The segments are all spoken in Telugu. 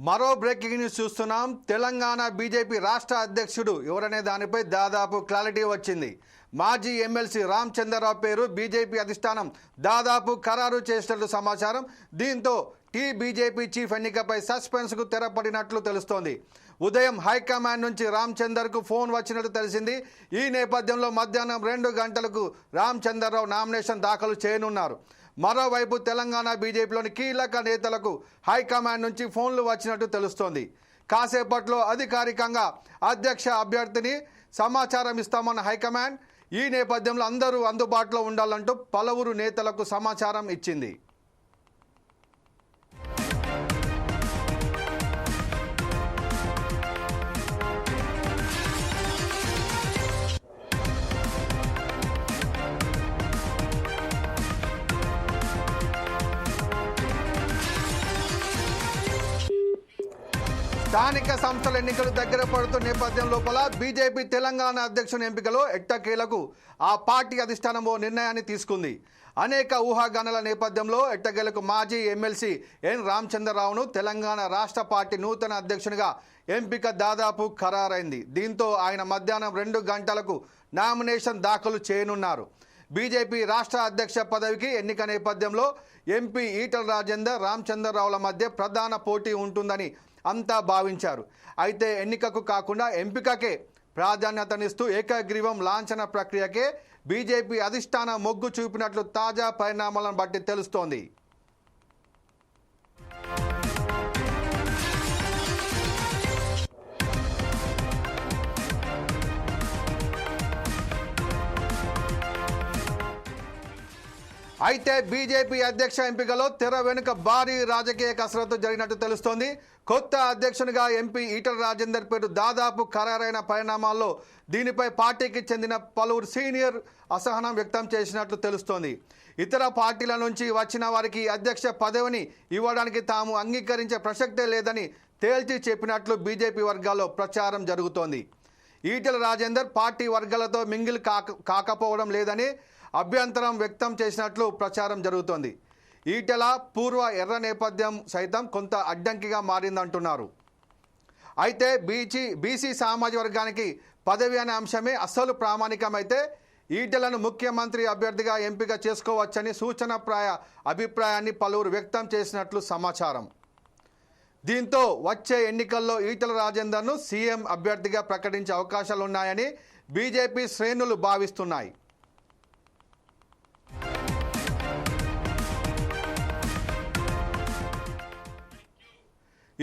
మరో బ్రేకింగ్ న్యూస్ చూస్తున్నాం. తెలంగాణ బీజేపీ రాష్ట్ర అధ్యక్షుడు ఎవరనే దానిపై దాదాపు క్లారిటీ వచ్చింది. మాజీ ఎమ్మెల్సీ రామచంద్రరావు పేరు బీజేపీ అధిష్టానం దాదాపు ఖరారు చేసినట్లు సమాచారం. దీంతో బీజేపీ చీఫ్ ఎన్నికపై సస్పెన్స్కు తెరపడినట్లు తెలుస్తోంది. ఉదయం హైకమాండ్ నుంచి రామచందర్కు ఫోన్ వచ్చినట్టు తెలిసింది. ఈ నేపథ్యంలో మధ్యాహ్నం 2 గంటలకు రామచంద్రరావు నామినేషన్ దాఖలు చేయనున్నారు. మరోవైపు తెలంగాణ బీజేపీలోని కీలక నేతలకు హైకమాండ్ నుంచి ఫోన్లు వచ్చినట్టు తెలుస్తోంది. కాసేపట్లో అధికారికంగా అధ్యక్ష అభ్యర్థిని సమాచారం ఇస్తామన్న హైకమాండ్ ఈ నేపథ్యంలో అందరూ అందుబాటులో ఉండాలంటూ పలువురు నేతలకు సమాచారం ఇచ్చింది. స్థానిక సంస్థల ఎన్నికలు దగ్గర పడుతున్న నేపథ్యం లోపల బీజేపీ తెలంగాణ అధ్యక్షుని ఎంపికలో ఎట్టకేలకు ఆ పార్టీ అధిష్టానం ఓ నిర్ణయాన్ని తీసుకుంది. అనేక ఊహాగానాల నేపథ్యంలో ఎట్టకేలకు మాజీ ఎమ్మెల్సీ ఎన్ రామచంద్రరావును తెలంగాణ రాష్ట్ర పార్టీ నూతన అధ్యక్షునిగా ఎంపిక దాదాపు ఖరారైంది. దీంతో ఆయన మధ్యాహ్నం 2 గంటలకు నామినేషన్ దాఖలు చేయనున్నారు. బీజేపీ రాష్ట్ర అధ్యక్ష పదవికి ఎన్నిక నేపథ్యంలో ఎంపీ ఈటల రాజేందర్ రామచంద్రరావుల మధ్య ప్రధాన పోటీ ఉంటుందని అంతా భావించారు. అయితే ఎన్నికకు కాకుండా ఎంపికకే ప్రాధాన్యతనిస్తూ ఏకగ్రీవం లాంఛన ప్రక్రియకే బీజేపీ అధిష్టానం మొగ్గు చూపినట్లు తాజా పరిణామాలను బట్టి తెలుస్తోంది. అయితే బీజేపీ అధ్యక్ష ఎంపికలో తెర వెనుక భారీ రాజకీయ కసరత్తు జరిగినట్టు తెలుస్తోంది. కొత్త అధ్యక్షునిగా ఎంపీ ఈటల రాజేందర్ పేరు దాదాపు ఖరారైన పరిణామాల్లో దీనిపై పార్టీకి చెందిన పలువురు సీనియర్ అసహనం వ్యక్తం చేసినట్లు తెలుస్తోంది. ఇతర పార్టీల నుంచి వచ్చిన వారికి అధ్యక్ష పదవిని ఇవ్వడానికి తాము అంగీకరించే ప్రసక్తే లేదని తేల్చి చెప్పినట్లు బీజేపీ వర్గాల్లో ప్రచారం జరుగుతోంది. ఈటల రాజేందర్ పార్టీ వర్గాలతో మింగిల్ కాకపోవడం లేదని అభ్యంతరం వ్యక్తం చేసినట్లు ప్రచారం జరుగుతోంది. ఈటెల పూర్వ ఎర్ర నేపథ్యం సైతం కొంత అడ్డంకిగా మారిందంటున్నారు. అయితే బీసీ సామాజిక వర్గానికి పదవి అనే అంశమే అస్సలు ప్రామాణికమైతే ఈటెలను ముఖ్యమంత్రి అభ్యర్థిగా ఎంపిక చేసుకోవచ్చని సూచనప్రాయ అభిప్రాయాన్ని పలువురు వ్యక్తం చేసినట్లు సమాచారం. దీంతో వచ్చే ఎన్నికల్లో ఈటల రాజేందర్ను సీఎం అభ్యర్థిగా ప్రకటించే అవకాశాలున్నాయని బీజేపీ శ్రేణులు భావిస్తున్నాయి.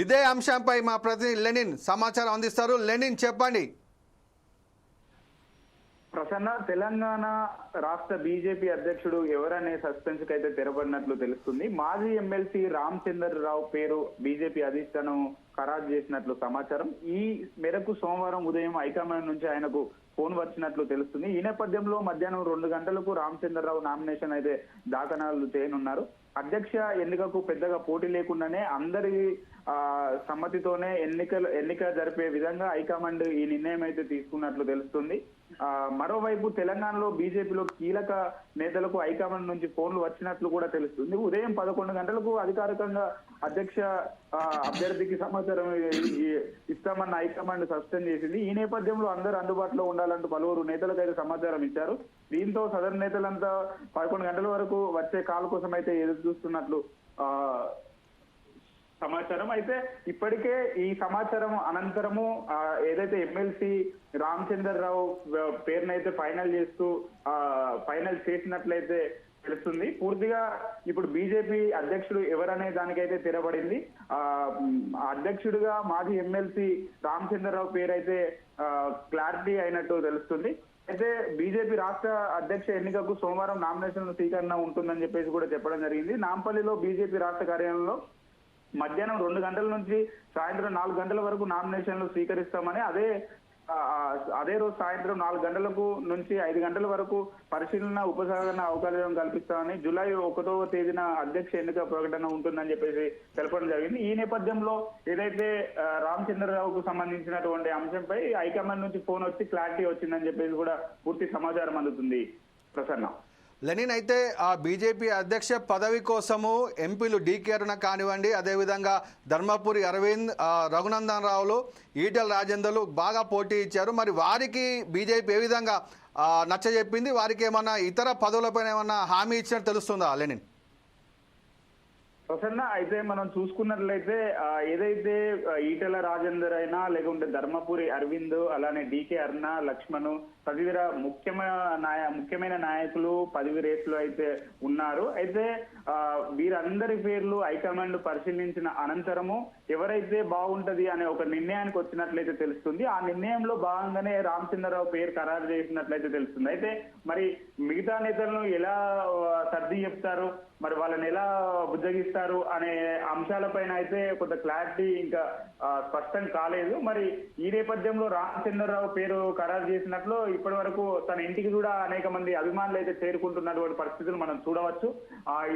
ఇదే అంశంపై మా ప్రతినిధి లెనిన్ సమాచారం అందిస్తారు. లెనిన్, చెప్పండి. ప్రసన్న, తెలంగాణ రాష్ట్ర బీజేపీ అధ్యక్షుడు ఎవరనే సస్పెన్స్ కి అయితే తెరపడినట్లు తెలుస్తుంది. మాజీ ఎమ్మెల్సీ రామచంద్రరావు పేరు బీజేపీ అధిష్టానం ఖరారు చేసినట్లు సమాచారం. ఈ మేరకు సోమవారం ఉదయం హైకమాండ్ నుంచి ఆయనకు ఫోన్ వచ్చినట్లు తెలుస్తుంది. ఈ నేపథ్యంలో మధ్యాహ్నం 2 గంటలకు రామచంద్రరావు నామినేషన్ అయితే దాఖలు చేయనున్నారు. అధ్యక్ష ఎన్నికకు పెద్దగా పోటీ లేకుండానే అందరి సమ్మతితోనే ఎన్నిక జరిపే విధంగా హైకమాండ్ ఈ నిర్ణయం అయితే తీసుకున్నట్లు తెలుస్తుంది. మరోవైపు తెలంగాణలో బీజేపీలో కీలక నేతలకు హైకమాండ్ నుంచి ఫోన్లు వచ్చినట్లు కూడా తెలుస్తుంది. ఉదయం 11 గంటలకు అధికారికంగా అధ్యక్ష అభ్యర్థికి సమాచారం ఇస్తామన్న హైకమాండ్ సస్పెండ్ చేసింది. ఈ నేపథ్యంలో అందరూ అందుబాటులో ఉండాలంటూ పలువురు నేతలకు అయితే సమాచారం ఇచ్చారు. దీంతో సదరు నేతలంతా 11 గంటల వరకు వచ్చే కాల్ కోసం అయితే ఎదురు చూస్తున్నట్లు సమాచారం. అయితే ఇప్పటికే ఈ సమాచారం అనంతరము ఏదైతే ఎమ్మెల్సీ రామచంద్రరావు పేరునైతే ఫైనల్ చేసినట్లయితే తెలుస్తుంది. పూర్తిగా ఇప్పుడు బీజేపీ అధ్యక్షుడు ఎవరనే దానికైతే తెరబడింది. అధ్యక్షుడిగా మాజీ ఎమ్మెల్సీ రామచంద్రరావు పేరు అయితే క్లారిటీ అయినట్టు తెలుస్తుంది. అయితే బీజేపీ రాష్ట్ర అధ్యక్ష ఎన్నికకు సోమవారం నామినేషన్ స్వీకరణ ఉంటుందని చెప్పేసి కూడా చెప్పడం జరిగింది. నాంపల్లిలో బీజేపీ రాష్ట్ర కార్యాలయంలో మధ్యాహ్నం 2 గంటల నుంచి సాయంత్రం 4 గంటల వరకు నామినేషన్లు స్వీకరిస్తామని, అదే రోజు సాయంత్రం 4 గంటలకు నుంచి 5 గంటల వరకు పరిశీలన ఉపసంహరణ అవకాశం కల్పిస్తామని, జూలై 1వ తేదీన అధ్యక్ష ఎన్నిక ప్రకటన ఉంటుందని చెప్పేసి తెలపడం జరిగింది. ఈ నేపథ్యంలో ఏదైతే రామచంద్రరావుకు సంబంధించినటువంటి అంశంపై హైకమాండ్ నుంచి ఫోన్ వచ్చి క్లారిటీ వచ్చిందని చెప్పేసి కూడా పూర్తి సమాచారం అందుతుంది. ప్రసన్న. లెనిన్ అయితే ఆ బీజేపీ అధ్యక్ష పదవి కోసము ఎంపీలు డీకే అరుణ కానివ్వండి, అదేవిధంగా ధర్మపురి అరవింద్, రఘునందన్ రావులు, ఈటెల రాజేందర్లు బాగా పోటీ ఇచ్చారు. మరి వారికి బీజేపీ ఏ విధంగా నచ్చజెప్పింది? వారికి ఏమన్నా ఇతర పదవులపైన ఏమన్నా హామీ ఇచ్చినట్టు తెలుస్తుందా లెనిన్? ప్రసన్న, అయితే మనం చూసుకున్నట్లయితే ఏదైతే ఈటెల రాజేందర్ అయినా లేకుంటే ధర్మపురి అరవింద్, అలానే డీకే అరుణ, లక్ష్మణ్ తదితర ముఖ్యమైన నాయకులు పదవి రేసులో అయితే ఉన్నారు. అయితే వీరందరి పేర్లు హైకమాండ్ పరిశీలించిన అనంతరము ఎవరైతే బాగుంటది అనే ఒక నిర్ణయానికి వచ్చినట్లయితే తెలుస్తుంది. ఆ నిర్ణయంలో భాగంగానే రామచంద్రరావు పేరు ఖరారు చేసినట్లయితే తెలుస్తుంది. అయితే మరి మిగతా నేతలను ఎలా సర్ది చెప్తారు, మరి వాళ్ళని ఎలా బుజ్జగిస్తారు అనే అంశాలపైన అయితే కొంత క్లారిటీ ఇంకా స్పష్టం కాలేదు. మరి ఈ నేపథ్యంలో రామచంద్రరావు పేరు ఖరారు చేసినట్లు ఇప్పటి వరకు తన ఇంటికి కూడా అనేక మంది అభిమానులు అయితే చేరుకుంటున్నటువంటి పరిస్థితులు మనం చూడవచ్చు.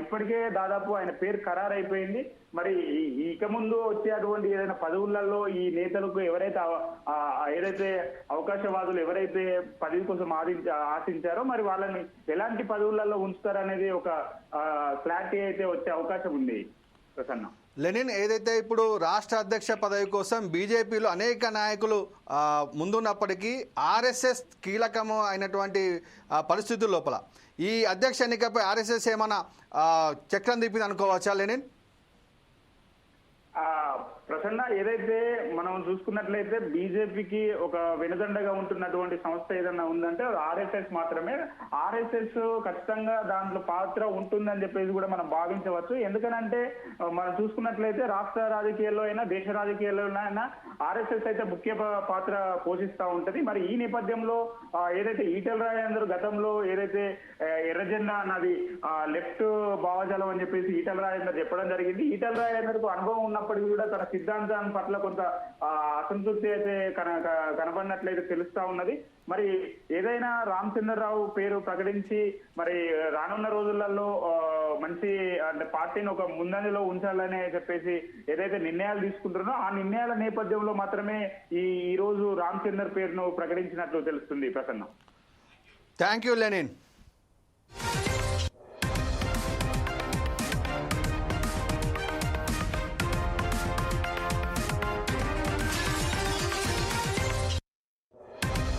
ఇప్పటికే దాదాపు ఆయన పేరు ఖరారు అయిపోయింది. మరి ఇక ముందు వచ్చేటువంటి ఏదైనా పదవులలో ఈ నేతలకు ఏదైతే అవకాశవాదులు ఎవరైతే పదవి కోసం ఆశించారో మరి వాళ్ళని ఎలాంటి పదవులలో ఉంచుతారనేది ఒక క్లారిటీ అయితే వచ్చే అవకాశం ఉంది ప్రసన్న. లెనిన్, ఏదైతే ఇప్పుడు రాష్ట్ర అధ్యక్ష పదవి కోసం బీజేపీలో అనేక నాయకులు ముందున్నప్పటికీ ఆర్ఎస్ఎస్ కీలకము అయినటువంటి పరిస్థితుల లోపల ఈ అధ్యక్ష ఎన్నికపై ఆర్ఎస్ఎస్ ఏమైనా చక్రం తిప్పింది అనుకోవచ్చా లెనిన్? ప్రసన్న, ఏదైతే మనం చూసుకున్నట్లయితే బీజేపీకి ఒక వెనుదండగా ఉంటున్నటువంటి సంస్థ ఏదన్నా ఉందంటే ఆర్ఎస్ఎస్ మాత్రమే. ఆర్ఎస్ఎస్ ఖచ్చితంగా దాంట్లో పాత్ర ఉంటుందని చెప్పేసి కూడా మనం భావించవచ్చు. ఎందుకనంటే మనం చూసుకున్నట్లయితే రాష్ట్ర రాజకీయాల్లో అయినా దేశ రాజకీయాల్లో అయినా ఆర్ఎస్ఎస్ అయితే ముఖ్య పాత్ర పోషిస్తూ ఉంటది. మరి ఈ నేపథ్యంలో ఏదైతే ఈటెల రాజేందర్ గతంలో ఏదైతే ఎర్రజెండా అన్నది లెఫ్ట్ భావజాలం అని చెప్పేసి ఈటెల రాజేందర్ చెప్పడం జరిగింది. ఈటెల రాజేందర్ కు అనుభవం ఉన్నప్పటికీ కూడా తన సిద్ధాంతం పట్ల కొంత అసంతృప్తి అయితే కనబడినట్లయితే తెలుస్తా ఉన్నది. మరి ఏదైనా రామచంద్రరావు పేరు ప్రకటించి మరి రానున్న రోజులలో మంచి అంటే పార్టీని ఒక ముందంజలో ఉంచాలని చెప్పేసి ఏదైతే నిర్ణయాలు తీసుకుంటున్నారో ఆ నిర్ణయాల నేపథ్యంలో మాత్రమే ఈ రోజు రామచంద్ర పేరును ప్రకటించినట్లు తెలుస్తుంది ప్రసన్న. Thank you Lenin.